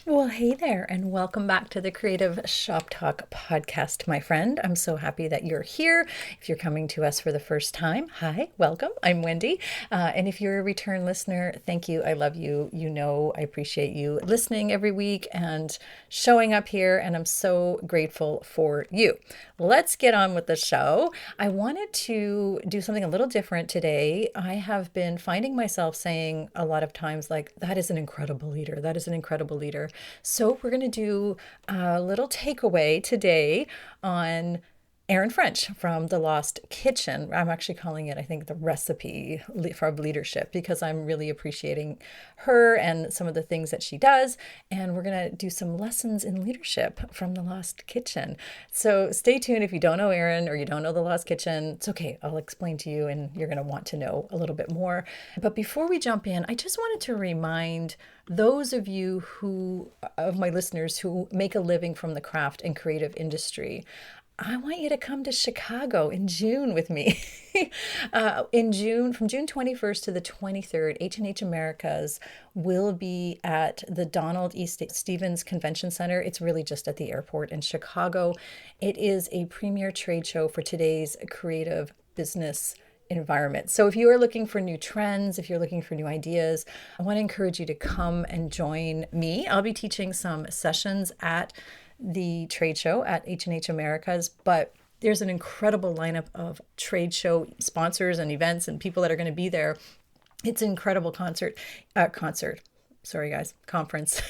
Well, hey there, and welcome back to the Creative Shop Talk podcast, my friend. I'm so happy that you're here. If you're coming to us for the first time, hi, welcome. I'm Wendy. And if you're a return listener, thank you. I love you. You know, I appreciate you listening every week and showing up here, and I'm so grateful for you. Let's get on with the show. I wanted to do something a little different today. I have been finding myself saying a lot of times, like, that is an incredible leader. That is an incredible leader. So we're going to do a little takeaway today on Erin French from The Lost Kitchen. I'm actually calling it, I think, the recipe for leadership because I'm really appreciating her and some of the things that she does. And we're going to do some lessons in leadership from The Lost Kitchen. So stay tuned if you don't know Erin or you don't know The Lost Kitchen. It's okay. I'll explain to you and you're going to want to know a little bit more. But before we jump in, I just wanted to remind those of you of my listeners who make a living from the craft and creative industry, I want you to come to Chicago in June with me. In June, from June 21st to the 23rd, H&H Americas will be at the Donald E. Stevens Convention Center. It's really just at the airport in Chicago. It is a premier trade show for today's creative business environment. So if you are looking for new trends, if you're looking for new ideas, I want to encourage you to come and join me. I'll be teaching some sessions at the trade show at H&H Americas, but there's an incredible lineup of trade show sponsors and events and people that are going to be there. It's an incredible conference.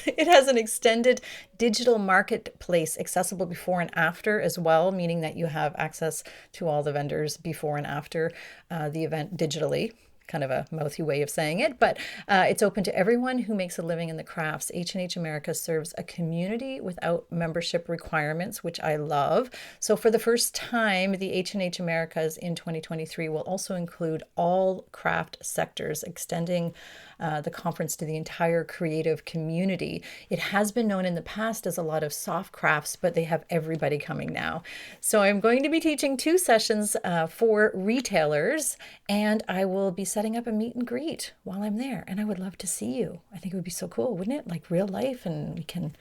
It has an extended digital marketplace accessible before and after as well, meaning that you have access to all the vendors before and after the event digitally. Kind of a mouthy way of saying it, but it's open to everyone who makes a living in the crafts. H&H America serves a community without membership requirements, which I love. So for the first time, the H&H Americas in 2023 will also include all craft sectors, extending the conference to the entire creative community. It has been known in the past as a lot of soft crafts, but they have everybody coming now. So I'm going to be teaching two sessions for retailers, and I will be setting up a meet and greet while I'm there. And I would love to see you. I think it would be so cool, wouldn't it? Like real life, and we can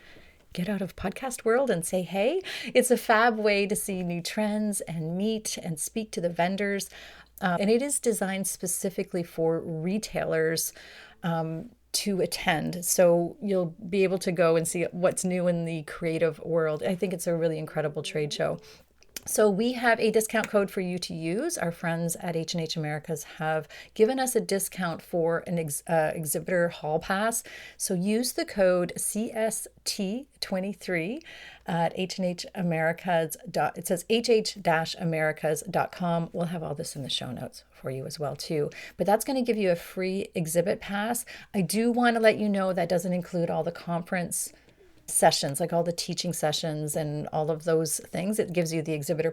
get out of podcast world and say, hey, it's a fab way to see new trends and meet and speak to the vendors. And it is designed specifically for retailers to attend. So you'll be able to go and see what's new in the creative world. I think it's a really incredible trade show. So we have a discount code for you to use. Our friends at H&H Americas have given us a discount for an exhibitor hall pass. So use the code CST23 at H&H Americas. It says hh-americas.com. We'll have all this in the show notes for you as well too. But that's going to give you a free exhibit pass. I do want to let you know that doesn't include all the conference sessions, like all the teaching sessions and all of those things. It gives you the exhibitor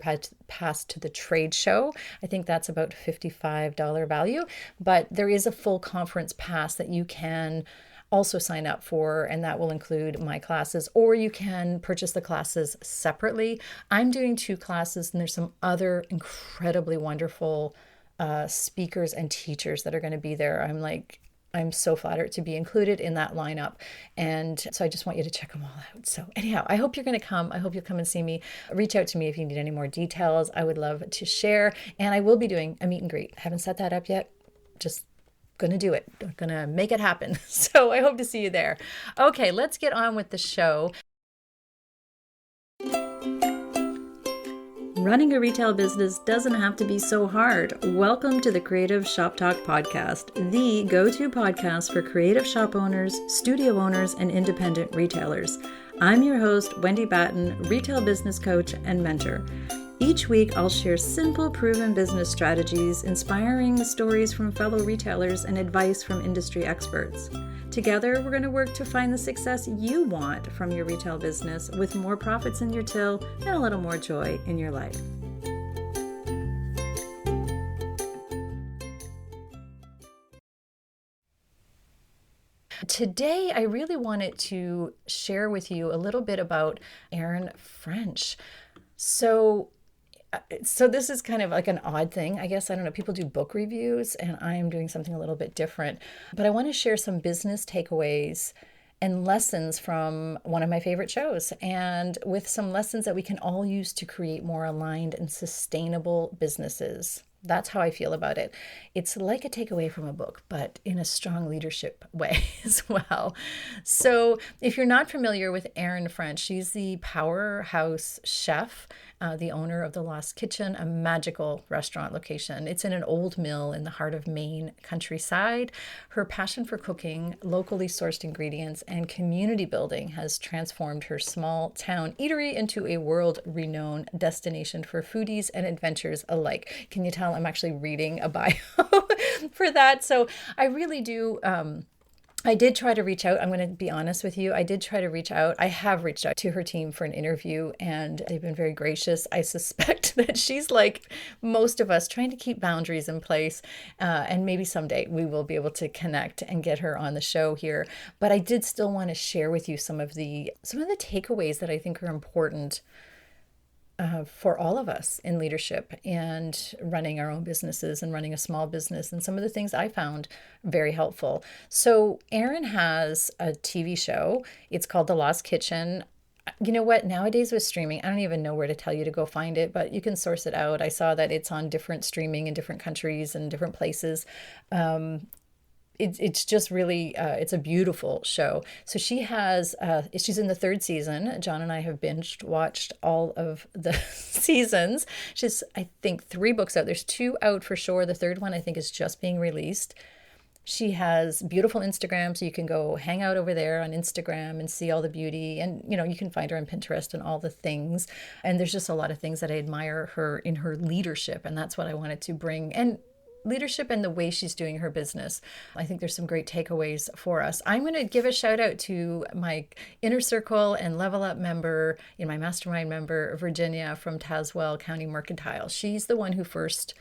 pass to the trade show. I think that's about $55 value, but there is a full conference pass that you can also sign up for, and that will include my classes, or you can purchase the classes separately. I'm doing two classes, and there's some other incredibly wonderful speakers and teachers that are going to be there. I'm so flattered to be included in that lineup. And so I just want you to check them all out. So anyhow, I hope you're going to come. I hope you'll come and see me. Reach out to me if you need any more details. I would love to share. And I will be doing a meet and greet. Haven't set that up yet. Just going to do it. Going to make it happen. So I hope to see you there. Okay, let's get on with the show. Running a retail business doesn't have to be so hard. Welcome to the Creative Shop Talk podcast, the go-to podcast for creative shop owners, studio owners, and independent retailers. I'm your host, Wendy Batten, retail business coach and mentor. Each week, I'll share simple, proven business strategies, inspiring stories from fellow retailers, and advice from industry experts. Together, we're going to work to find the success you want from your retail business with more profits in your till and a little more joy in your life. Today, I really wanted to share with you a little bit about Erin French. So this is kind of like an odd thing, I guess. I don't know. People do book reviews, and I'm doing something a little bit different. But I want to share some business takeaways and lessons from one of my favorite shows, and with some lessons that we can all use to create more aligned and sustainable businesses. That's how I feel about it. It's like a takeaway from a book, but in a strong leadership way as well. So, if you're not familiar with Erin French, she's the powerhouse chef, the owner of the Lost Kitchen, a magical restaurant location. It's in an old mill in the heart of Maine countryside. Her passion for cooking, locally sourced ingredients, and community building has transformed her small town eatery into a world renowned destination for foodies and adventurers alike. Can you tell I'm actually reading a bio for that? So I really do. I did try to reach out. I'm going to be honest with you. I did try to reach out. I have reached out to her team for an interview, and they've been very gracious. I suspect that she's like most of us, trying to keep boundaries in place. And maybe someday we will be able to connect and get her on the show here. But I did still want to share with you some of the takeaways that I think are important for all of us in leadership and running our own businesses and running a small business, and some of the things I found very helpful. So Erin has a TV show. It's called The Lost Kitchen. You know what? Nowadays with streaming, I don't even know where to tell you to go find it, but you can source it out. I saw that it's on different streaming in different countries and different places. It's just really it's a beautiful show. So she's in the third season. John and I have binged watched all of the seasons. She's, I think, 3 books out. There's 2 out for sure. The third one I think is just being released. She has beautiful Instagram, so you can go hang out over there on Instagram and see all the beauty. And, you can find her on Pinterest and all the things. And there's just a lot of things that I admire her in her leadership. And that's what I wanted to bring. And leadership and the way she's doing her business. I think there's some great takeaways for us. I'm going to give a shout out to my Inner Circle and Level Up member, my mastermind member, Virginia from Tazewell County Mercantile. She's the one who first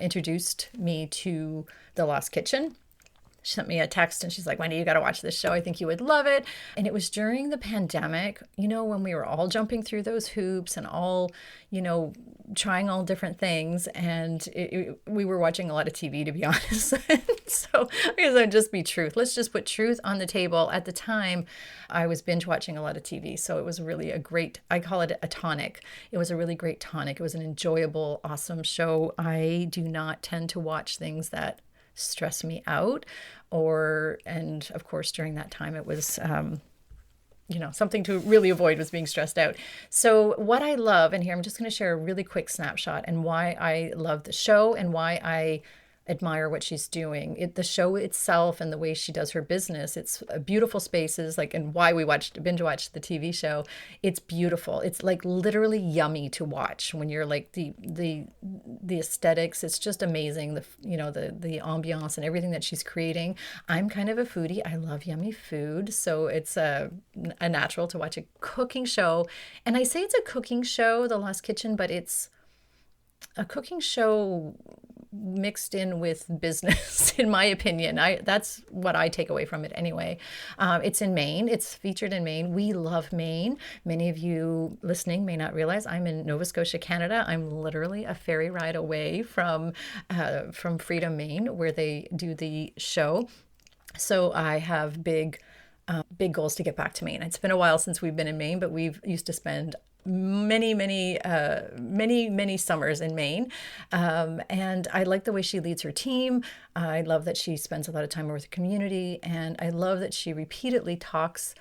introduced me to the Lost Kitchen. She sent me a text and she's like, Wendy, you got to watch this show. I think you would love it. And it was during the pandemic, when we were all jumping through those hoops and all, trying all different things. And we were watching a lot of TV, to be honest. So I guess I'd just be truth. Let's just put truth on the table. At the time, I was binge watching a lot of TV. So it was really I call it a tonic. It was a really great tonic. It was an enjoyable, awesome show. I do not tend to watch things that stress me out, and of course during that time it was something to really avoid was being stressed out. So what I love, and here I'm just going to share a really quick snapshot and why I love the show and why I admire what she's doing. The show itself and the way she does her business, it's beautiful spaces, and why we binge watched the TV show. It's beautiful. It's like literally yummy to watch when you're like the aesthetics. It's just amazing. The ambiance and everything that she's creating. I'm kind of a foodie. I love yummy food. So it's a natural to watch a cooking show. And I say it's a cooking show, The Lost Kitchen, but it's a cooking show mixed in with business, in my opinion. That's what I take away from it anyway. It's in Maine. It's featured in Maine. We love Maine. Many of you listening may not realize I'm in Nova Scotia, Canada. I'm literally a ferry ride away from Freedom, Maine, where they do the show. So I have big goals to get back to Maine. It's been a while since we've been in Maine, but we've used to spend many summers in Maine. And I like the way she leads her team. I love that she spends a lot of time with the community. And I love that she repeatedly talks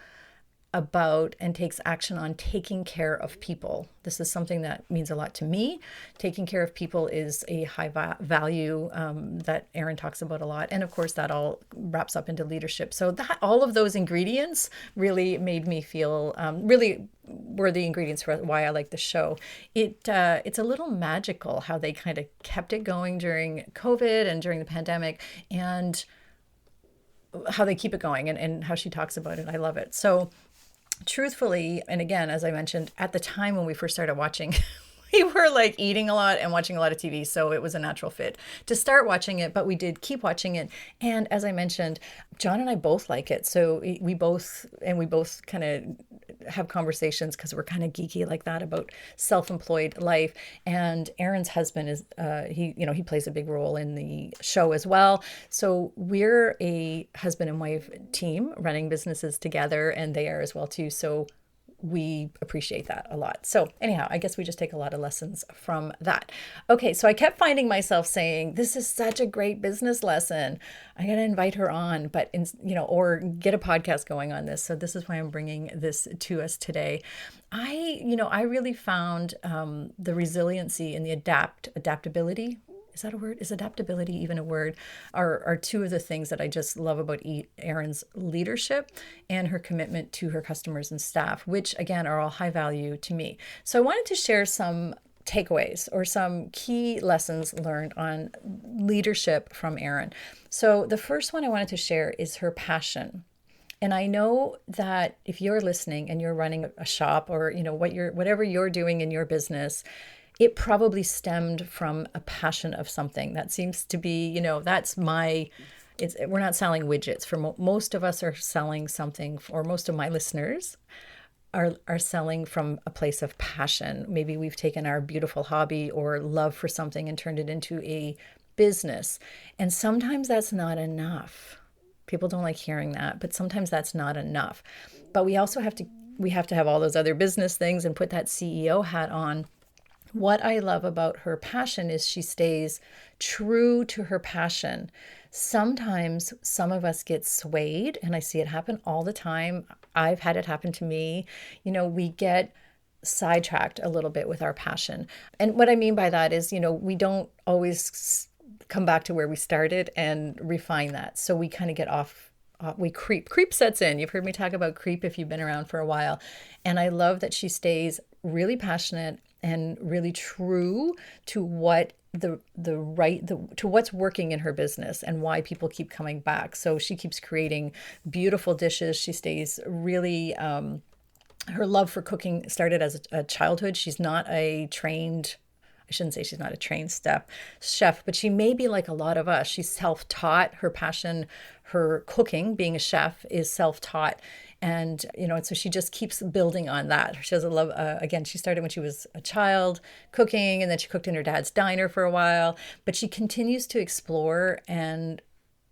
about and takes action on taking care of people. This is something that means a lot to me. Taking care of people is a high value that Erin talks about a lot. And of course, that all wraps up into leadership. So all of those ingredients really made me feel really were the ingredients for why I like the show. It's a little magical how they kind of kept it going during COVID and during the pandemic, and how they keep it going, and how she talks about it. I love it. So truthfully, and again, as I mentioned, at the time when we first started watching, we were like eating a lot and watching a lot of TV. So it was a natural fit to start watching it, but we did keep watching it. And as I mentioned, John and I both like it. So we both kind of have conversations because we're kind of geeky like that about self-employed life. And Erin's husband is he plays a big role in the show as well. So we're a husband and wife team running businesses together, and they are as well too. So we appreciate that a lot. So anyhow, I guess we just take a lot of lessons from that. Okay, so I kept finding myself saying, this is such a great business lesson. I got to invite her on, but or get a podcast going on this. So this is why I'm bringing this to us today. I really found the resiliency and the adaptability. Is that a word? Is adaptability even a word? Are two of the things that I just love about Erin's leadership and her commitment to her customers and staff, which again are all high value to me. So I wanted to share some takeaways or some key lessons learned on leadership from Erin. So the first one I wanted to share is her passion. And I know that if you're listening and you're running a shop or whatever you're doing in your business, it probably stemmed from a passion of something. That seems to be, we're not selling widgets. For most of us are selling something, or most of my listeners are selling from a place of passion. Maybe we've taken our beautiful hobby or love for something and turned it into a business. And sometimes that's not enough. People don't like hearing that, but sometimes that's not enough. But we also have to have all those other business things and put that CEO hat on. What I love about her passion is she stays true to her passion. Sometimes some of us get swayed, and I see it happen all the time. I've had it happen to me. We get sidetracked a little bit with our passion. And what I mean by that is, we don't always come back to where we started and refine that. So we kind of get off. We creep. Creep sets in. You've heard me talk about creep if you've been around for a while. And I love that she stays really passionate and really true to what to what's working in her business and why people keep coming back. So she keeps creating beautiful dishes. She stays really, her love for cooking started as a childhood. She's not a trained, I shouldn't say she's not a trained chef, but she may be like a lot of us. She's self-taught. Her passion, her cooking, being a chef, is self-taught. And, so she just keeps building on that. She has a love, again, she started when she was a child cooking, and then she cooked in her dad's diner for a while, but she continues to explore and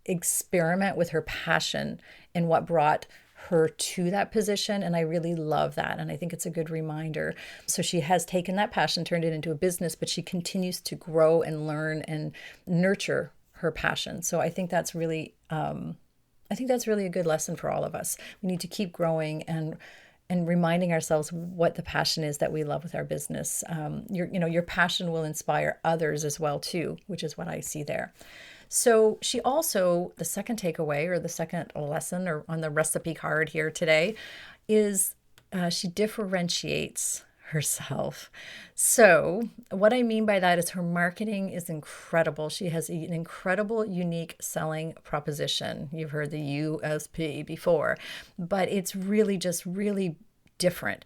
experiment with her passion and what brought her to that position. And I really love that. And I think it's a good reminder. So she has taken that passion, turned it into a business, but she continues to grow and learn and nurture her passion. So I think that's really, a good lesson for all of us. We need to keep growing and reminding ourselves what the passion is that we love with our business. Your passion will inspire others as well too, which is what I see there. So she also, the second takeaway or the second lesson or on the recipe card here today is she differentiates herself. So what I mean by that is her marketing is incredible. She has an incredible, unique selling proposition. You've heard the USP before, but it's really just really different.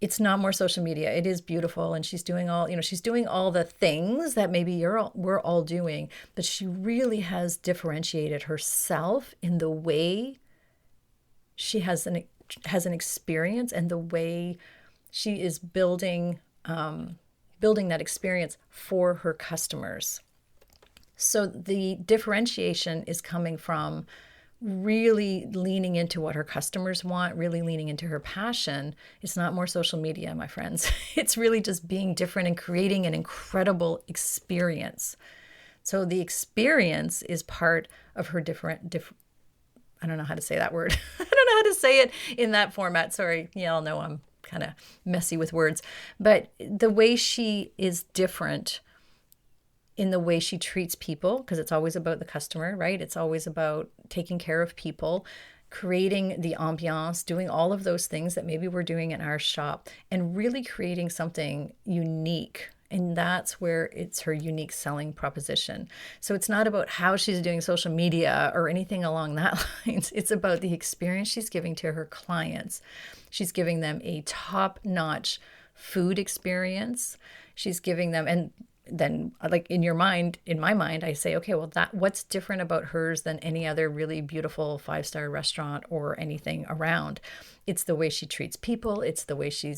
It's not more social media. It is beautiful. And she's doing all the things that maybe we're all doing, but she really has differentiated herself in the way she has an experience and the way she is building that experience for her customers. So the differentiation is coming from really leaning into what her customers want, really leaning into her passion. It's not more social media, my friends. It's really just being different and creating an incredible experience. So the experience is part of her I don't know how to say that word. I don't know how to say it in that format. Sorry. Y'all know I'm kind of messy with words. But the way she is different in the way she treats people, because it's always about the customer, right? It's always about taking care of people, creating the ambiance, doing all of those things that maybe we're doing in our shop, and really creating something unique. And that's where it's her unique selling proposition. So it's not about how she's doing social media or anything along that lines. It's about the experience she's giving to her clients. She's giving them a top-notch food experience. She's giving them, and then like in your mind, in my mind, I say, okay, well, that what's different about hers than any other really beautiful five-star restaurant or anything around? It's the way she treats people. It's the way she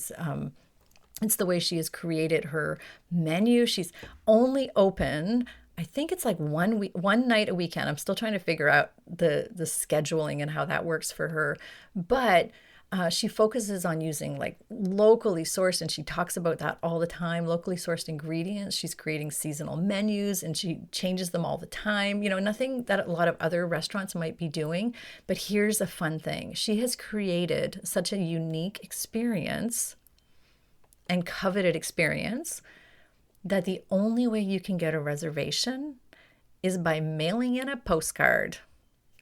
has created her menu. She's only open, I think it's like one night a weekend. I'm still trying to figure out the scheduling and how that works for her. But she focuses on using like locally sourced, and she talks about that all the time, locally sourced ingredients. She's creating seasonal menus and she changes them all the time. Nothing that a lot of other restaurants might be doing. But here's a fun thing. She has created such a unique experience and coveted experience that the only way you can get a reservation is by mailing in a postcard.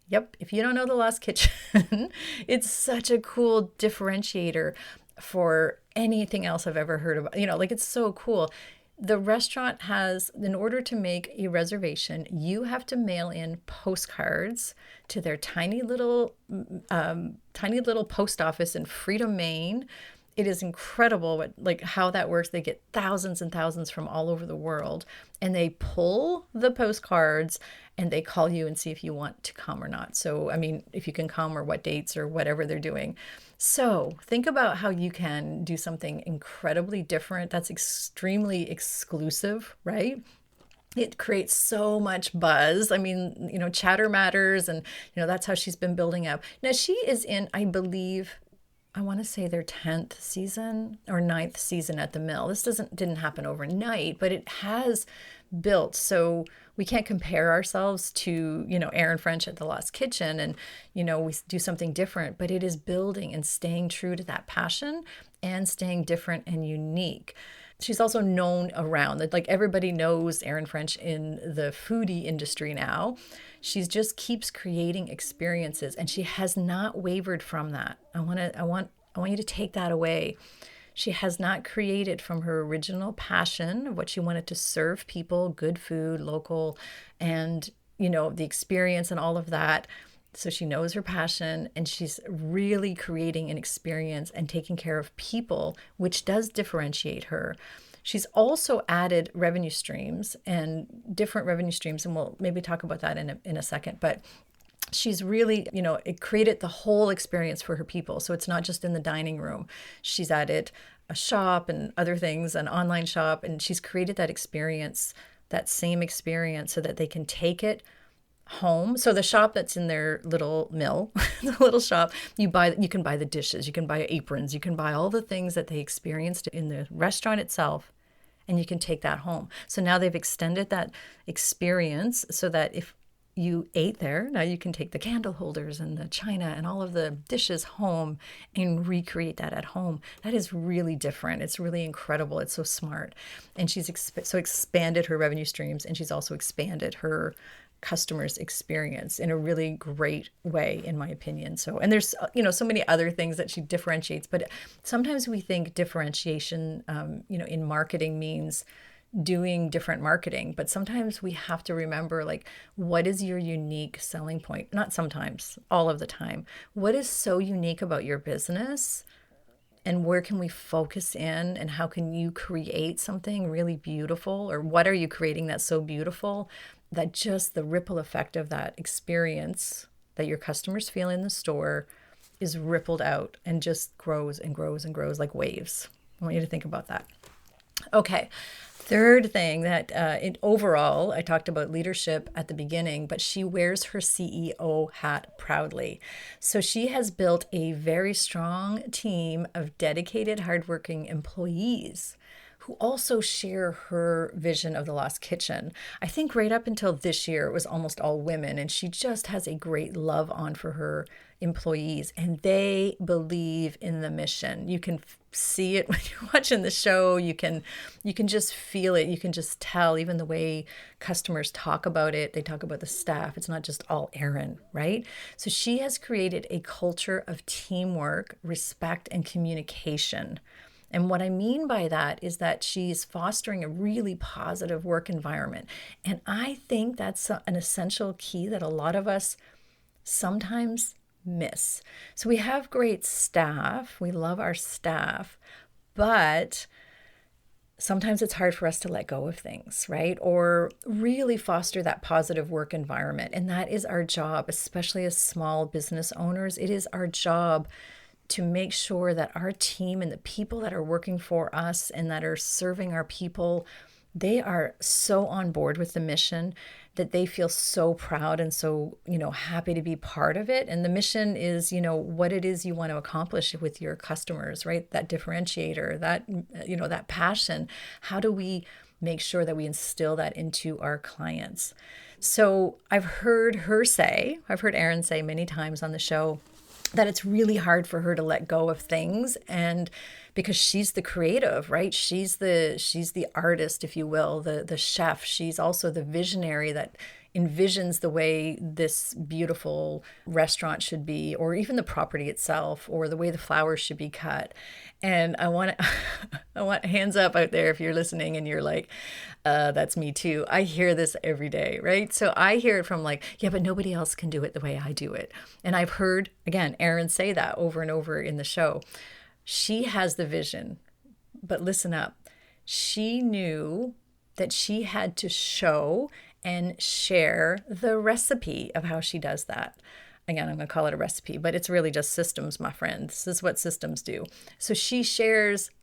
Yep, if you don't know the Lost Kitchen, it's such a cool differentiator for anything else I've ever heard about. Like it's so cool. The restaurant has, in order to make a reservation, you have to mail in postcards to their tiny little post office in Freedom, Maine. It is incredible how that works. They get thousands and thousands from all over the world, and they pull the postcards and they call you and see if you want to come or not. So, I mean, if you can come or what dates or whatever they're doing. So think about how you can do something incredibly different. That's extremely exclusive, right? It creates so much buzz. I mean, chatter matters, and that's how she's been building up. Now she is in, I believe, I want to say their 10th season or 9th season at the mill. This didn't happen overnight, but it has built. So we can't compare ourselves to, Erin French at the Lost Kitchen, and, we do something different, but it is building and staying true to that passion and staying different and unique. She's also known around, like everybody knows Erin French in the foodie industry now. She just keeps creating experiences, and she has not wavered from that. I want you to take that away. She has not created from her original passion of what she wanted to serve people, good food, local, and the experience and all of that. So she knows her passion, and she's really creating an experience and taking care of people, which does differentiate her. She's also added revenue streams and different revenue streams, and we'll maybe talk about that in a second. But she's really, it created the whole experience for her people. So it's not just in the dining room. She's added a shop and other things, an online shop, and she's created that experience, that same experience, so that they can take it home. So the shop that's in their little mill, the little shop, you can buy the dishes, you can buy aprons, you can buy all the things that they experienced in the restaurant itself, and you can take that home. So now they've extended that experience so that if you ate there, now you can take the candle holders and the china and all of the dishes home and recreate that at home. That is really different. It's really incredible. It's so smart. And she's expanded her revenue streams, and she's also expanded her customers' experience in a really great way, in my opinion. So, and there's, so many other things that she differentiates, but sometimes we think differentiation, in marketing means doing different marketing, but sometimes we have to remember, like, what is your unique selling point? Not sometimes, all of the time. What is so unique about your business? And where can we focus in, and how can you create something really beautiful? Or what are you creating that's so beautiful that just the ripple effect of that experience that your customers feel in the store is rippled out and just grows and grows and grows like waves? I want you to think about that. Okay. Third thing that overall, I talked about leadership at the beginning, but she wears her CEO hat proudly. So she has built a very strong team of dedicated, hardworking employees who also share her vision of the Lost Kitchen. I think right up until this year, it was almost all women, and she just has a great love on for her employees, and they believe in the mission. You can see it when you're watching the show. You can just feel it. You can just tell, even the way customers talk about it. They talk about the staff. It's not just all Erin, right? So she has created a culture of teamwork, respect, and communication. And what I mean by that is that she's fostering a really positive work environment. And I think that's an essential key that a lot of us sometimes miss. So we have great staff. We love our staff. But sometimes it's hard for us to let go of things, right? Or really foster that positive work environment. And that is our job, especially as small business owners. It is our job to make sure that our team and the people that are working for us and that are serving our people, they are so on board with the mission that they feel so proud and so, happy to be part of it. And the mission is, what it is you want to accomplish with your customers, right? That differentiator, that passion. How do we make sure that we instill that into our clients? So I've heard Erin say many times on the show that it's really hard for her to let go of things, and because she's the creative, right? She's the artist, if you will, the chef. She's also the visionary that envisions the way this beautiful restaurant should be, or even the property itself, or the way the flowers should be cut. And I want I want hands up out there if you're listening and you're like, that's me too. I hear this every day, right? So I hear it from like, yeah, but nobody else can do it the way I do it. And I've heard, again, Erin say that over and over in the show. She has the vision, but listen up. She knew that she had to show and share the recipe of how she does that. Again, I'm going to call it a recipe, but it's really just systems, my friend. This is what systems do. So she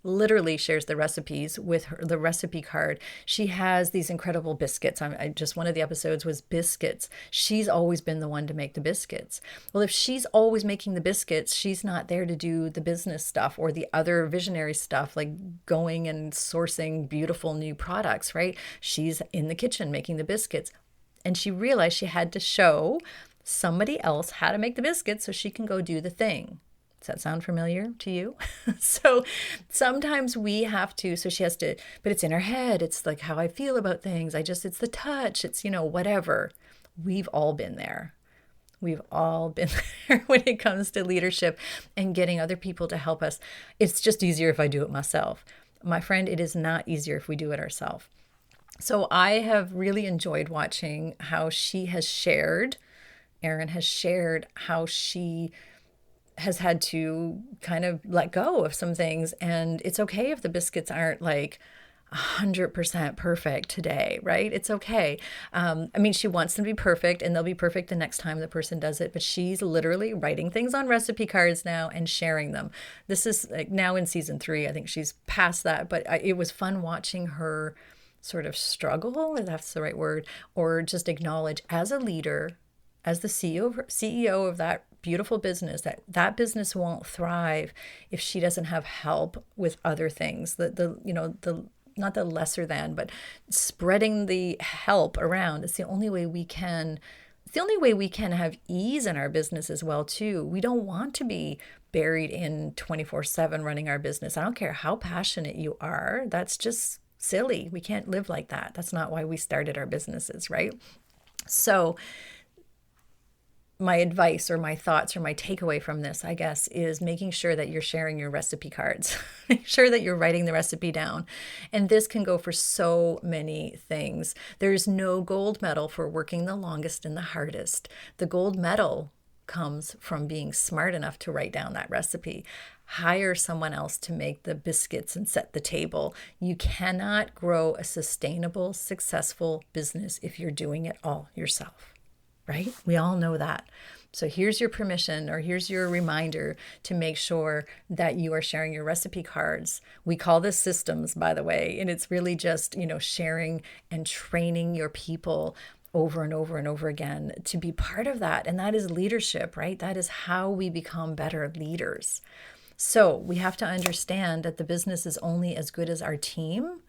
literally shares the recipes with the recipe card. She has these incredible biscuits. One of the episodes was biscuits. She's always been the one to make the biscuits. Well, if she's always making the biscuits, she's not there to do the business stuff or the other visionary stuff, like going and sourcing beautiful new products, right? She's in the kitchen making the biscuits. And she realized she had to show somebody else how to make the biscuits so she can go do the thing. Does that sound familiar to you? So sometimes we have to, so she has to, but it's in her head. It's like how I feel about things. It's the touch. It's, whatever. We've all been there. We've all been there when it comes to leadership and getting other people to help us. It's just easier if I do it myself. My friend, it is not easier if we do it ourselves. So I have really enjoyed watching how Erin has shared how she has had to kind of let go of some things. And it's okay if the biscuits aren't like 100% perfect today, right? It's okay. She wants them to be perfect and they'll be perfect the next time the person does it. But she's literally writing things on recipe cards now and sharing them. This is like now in season 3. I think she's past that. But it was fun watching her sort of struggle, if that's the right word, or just acknowledge as a leader, as the CEO of that beautiful business, that business won't thrive if she doesn't have help with other things. The not the lesser than, but spreading the help around. It's the only way we can. It's the only way we can have ease in our business as well too. We don't want to be buried in 24/7 running our business. I don't care how passionate you are. That's just silly. We can't live like that. That's not why we started our businesses, right? So my advice or my thoughts or my takeaway from this, I guess, is making sure that you're sharing your recipe cards. Make sure that you're writing the recipe down. And this can go for so many things. There's no gold medal for working the longest and the hardest. The gold medal comes from being smart enough to write down that recipe. Hire someone else to make the biscuits and set the table. You cannot grow a sustainable, successful business if you're doing it all yourself. Right? We all know that. So here's your permission, or here's your reminder to make sure that you are sharing your recipe cards. We call this systems, by the way, and it's really just, sharing and training your people over and over and over again to be part of that. And that is leadership, right? That is how we become better leaders. So we have to understand that the business is only as good as our team.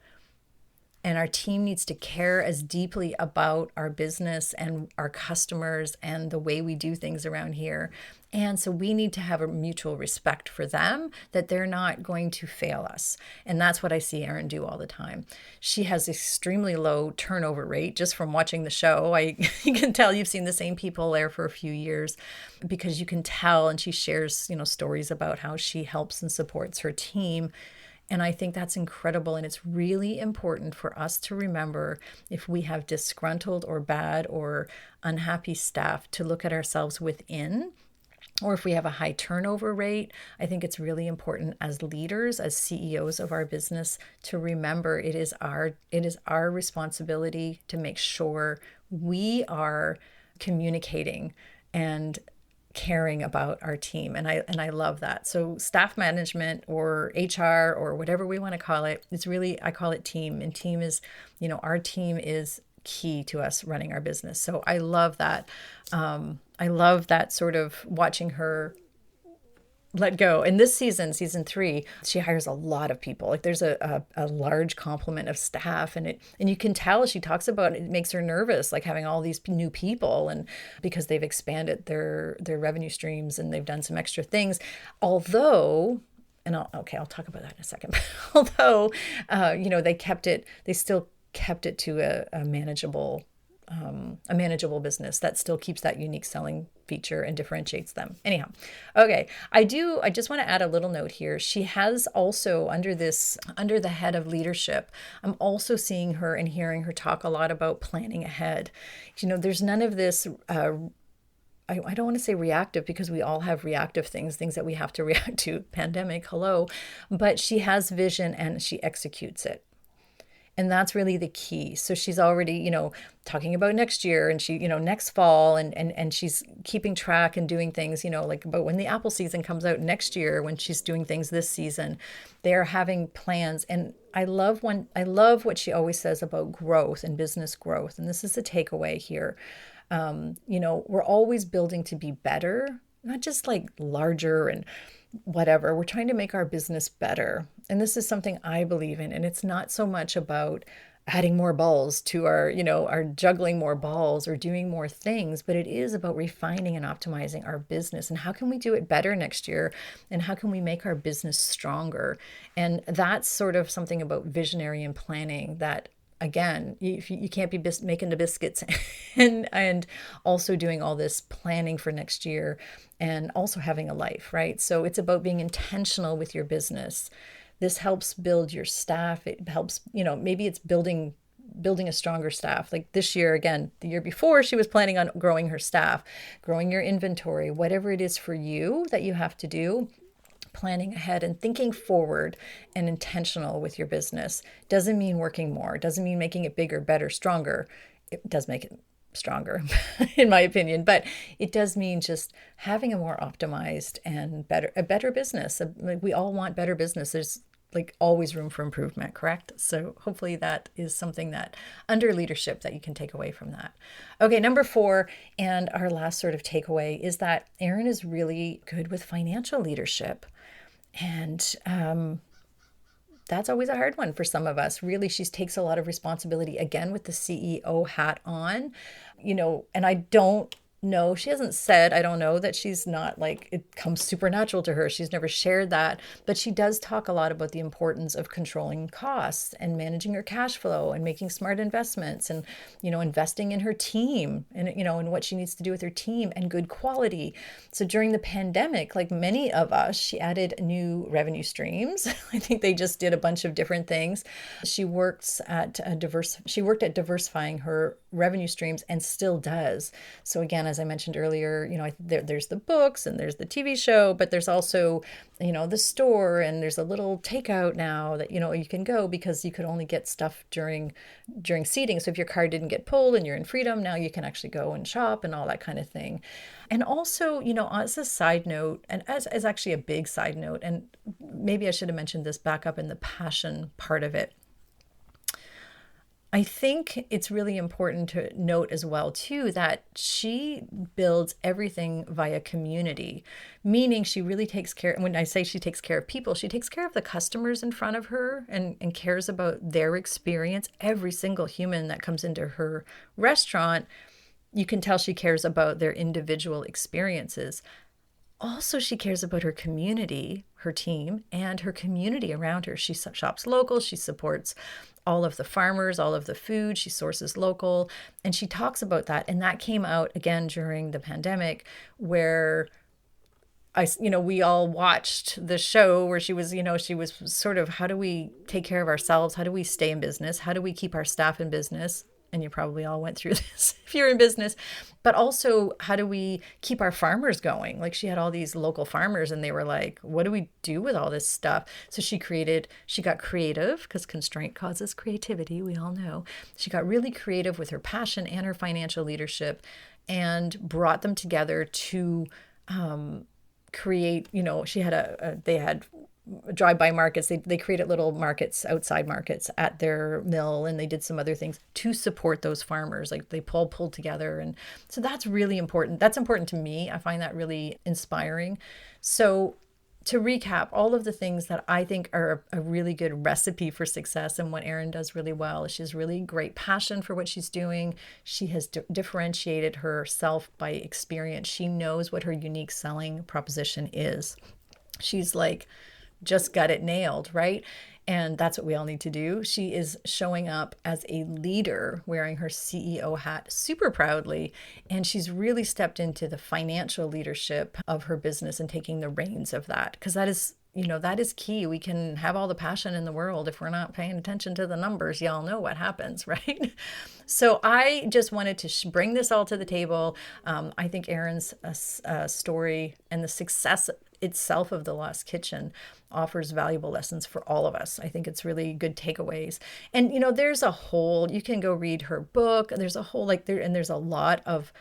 And our team needs to care as deeply about our business and our customers and the way we do things around here. And so we need to have a mutual respect for them, that they're not going to fail us. And that's what I see Erin do all the time. She has extremely low turnover rate just from watching the show. You can tell you've seen the same people there for a few years because you can tell, and she shares, stories about how she helps and supports her team. And I think that's incredible. And it's really important for us to remember, if we have disgruntled or bad or unhappy staff, to look at ourselves within or if we have a high turnover rate. I think it's really important as leaders, as CEOs of our business, to remember it is our responsibility to make sure we are communicating and caring about our team. And I love that. So staff management or HR or whatever we want to call it, it's really, I call it team. And team is, our team is key to us running our business. So I love that. I love that sort of watching her let go. And this season, season 3, she hires a lot of people. Like there's a large complement of staff, and you can tell she talks about it makes her nervous, like having all these new people, and because they've expanded their revenue streams and they've done some extra things. Although, and I'll talk about that in a second. Although, they still kept it to a manageable business that still keeps that unique selling feature and differentiates them. Anyhow, okay, I just want to add a little note here. She has also, under the head of leadership, I'm also seeing her and hearing her talk a lot about planning ahead. There's none of this, I don't want to say reactive, because we all have reactive things that we have to react to. Pandemic, hello. But she has vision and she executes it. And that's really the key. So she's already, talking about next year, and she, next fall, and she's keeping track and doing things, like about when the apple season comes out next year, when she's doing things this season. They're having plans. And I love what she always says about growth and business growth. And this is the takeaway here. We're always building to be better, not just like larger and whatever. We're trying to make our business better. And this is something I believe in. And it's not so much about adding more balls to our juggling more balls or doing more things, but it is about refining and optimizing our business. And how can we do it better next year? And how can we make our business stronger? And that's sort of something about visionary and planning that, again, you can't be making the biscuits and also doing all this planning for next year and also having a life, right? So it's about being intentional with your business. This helps build your staff. It helps, maybe it's building a stronger staff. Like this year, again, the year before, she was planning on growing her staff, growing your inventory, whatever it is for you that you have to do. Planning ahead and thinking forward and intentional with your business doesn't mean working more, doesn't mean making it bigger, better, stronger. It does make it stronger, in my opinion, but it does mean just having a more optimized and a better business. Like we all want better business. There's like always room for improvement, correct? So hopefully that is something that under leadership that you can take away from that. Okay, number 4, and our last sort of takeaway is that Erin is really good with financial leadership. And that's always a hard one for some of us. Really, she takes a lot of responsibility, again, with the CEO hat on, and I don't know, she hasn't said, I don't know that she's not like, it comes supernatural to her. She's never shared that, but she does talk a lot about the importance of controlling costs and managing her cash flow and making smart investments and, investing in her team and, and what she needs to do with her team and good quality. So during the pandemic, like many of us, she added new revenue streams. I think they just did a bunch of different things. She worked at diversifying her revenue streams and still does. So again, as I mentioned earlier, there's the books and there's the TV show, but there's also, the store, and there's a little takeout now that, you can go because you could only get stuff during seating. So if your car didn't get pulled and you're in Freedom, now you can actually go and shop and all that kind of thing. And also, as a side note, and as actually a big side note, and maybe I should have mentioned this back up in the passion part of it, I think it's really important to note as well, too, that she builds everything via community, meaning she really takes care. And when I say she takes care of people, she takes care of the customers in front of her and cares about their experience. Every single human that comes into her restaurant, you can tell she cares about their individual experiences. Also, she cares about her community, her team, and her community around her. She shops local. She supports all of the farmers, all of the food. She sources local. And she talks about that. And that came out again during the pandemic, where we all watched the show where she was sort of, how do we take care of ourselves? How do we stay in business? How do we keep our staff in business? and you probably all went through this if you're in business, but also how do we keep our farmers going? Like she had all these local farmers and they were like, what do we do with all this stuff? So she got creative because constraint causes creativity. We all know. She got really creative with her passion and her financial leadership and brought them together to create, she had they had drive-by markets. They created little markets, outside markets at their mill, and they did some other things to support those farmers. Like they pulled together. And so that's really important. That's important to me. I find that really inspiring. So to recap, all of the things that I think are a really good recipe for success and what Erin does really well is she has really great passion for what she's doing. She has differentiated herself by experience. She knows what her unique selling proposition is. She's like, just got it nailed, right? And that's what we all need to do. She is showing up as a leader, wearing her CEO hat super proudly. And she's really stepped into the financial leadership of her business and taking the reins of that. Because that is, that is key. We can have all the passion in the world. If we're not paying attention to the numbers, y'all know what happens, right? So I just wanted to bring this all to the table. I think Erin's story and the success itself of The Lost Kitchen offers valuable lessons for all of us. I think it's really good takeaways. And, there's a whole, you can go read her book. There's a whole, there's a lot of,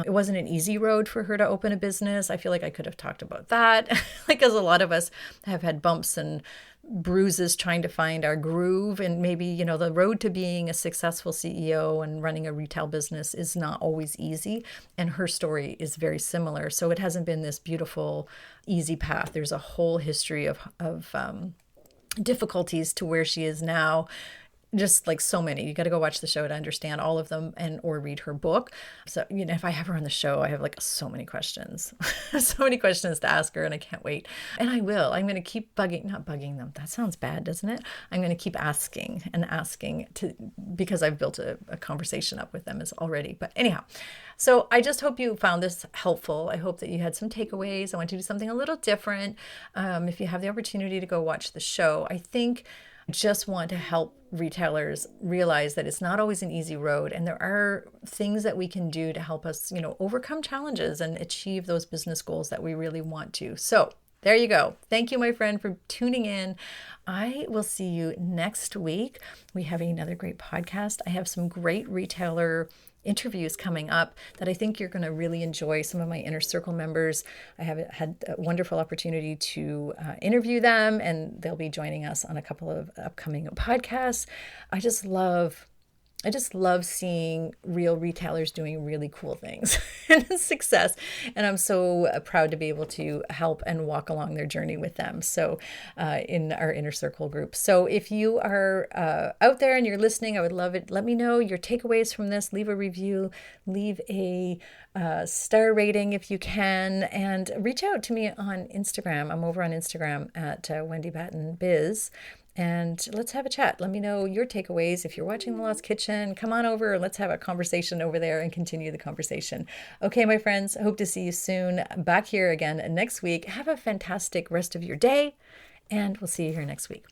it wasn't an easy road for her to open a business. I feel like I could have talked about that. Because a lot of us have had bumps and bruises trying to find our groove. And maybe, the road to being a successful CEO and running a retail business is not always easy. And her story is very similar. So it hasn't been this beautiful, easy path. There's a whole history of difficulties to where she is now. Just like so many. You got to go watch the show to understand all of them or read her book. So, if I have her on the show, I have so many questions, so many questions to ask her, and I can't wait. And I will. I'm going to keep not bugging them. That sounds bad, doesn't it? I'm going to keep asking because I've built a conversation up with them already. But anyhow, so I just hope you found this helpful. I hope that you had some takeaways. I want to do something a little different. If you have the opportunity to go watch the show, I think just want to help retailers realize that it's not always an easy road, and there are things that we can do to help us, overcome challenges and achieve those business goals that we really want to. So there you go. Thank you, my friend, for tuning in. I will see you next week. We have another great podcast. I have some great retailer interviews coming up that I think you're going to really enjoy. Some of my inner circle members, I have had a wonderful opportunity to interview them, and they'll be joining us on a couple of upcoming podcasts. I just love seeing real retailers doing really cool things and success. And I'm so proud to be able to help and walk along their journey with them. So in our inner circle group. So if you are out there and you're listening, I would love it. Let me know your takeaways from this. Leave a review, leave a star rating if you can, and reach out to me on Instagram. I'm over on Instagram at Wendy Batten Biz. And let's have a chat. Let me know your takeaways. If you're watching The Lost Kitchen, come on over. Let's have a conversation over there and continue the conversation. Okay, my friends, I hope to see you soon. Back here again next week. Have a fantastic rest of your day, and we'll see you here next week.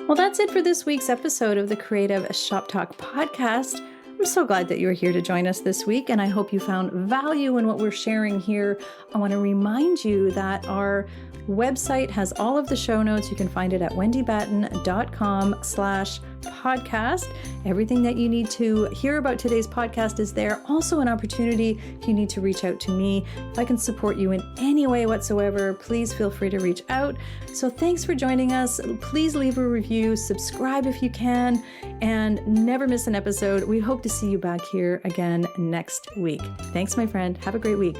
Well, that's it for this week's episode of the Creative Shop Talk podcast. I'm so glad that you're here to join us this week, and I hope you found value in what we're sharing here. I want to remind you that our website has all of the show notes. You can find it at wendybatten.com/podcast. Everything that you need to hear about today's podcast is there. Also an opportunity if you need to reach out to me. If I can support you in any way whatsoever, please feel free to reach out. So thanks for joining us. Please leave a review, subscribe if you can, and never miss an episode. We hope to see you back here again next week. Thanks, my friend. Have a great week.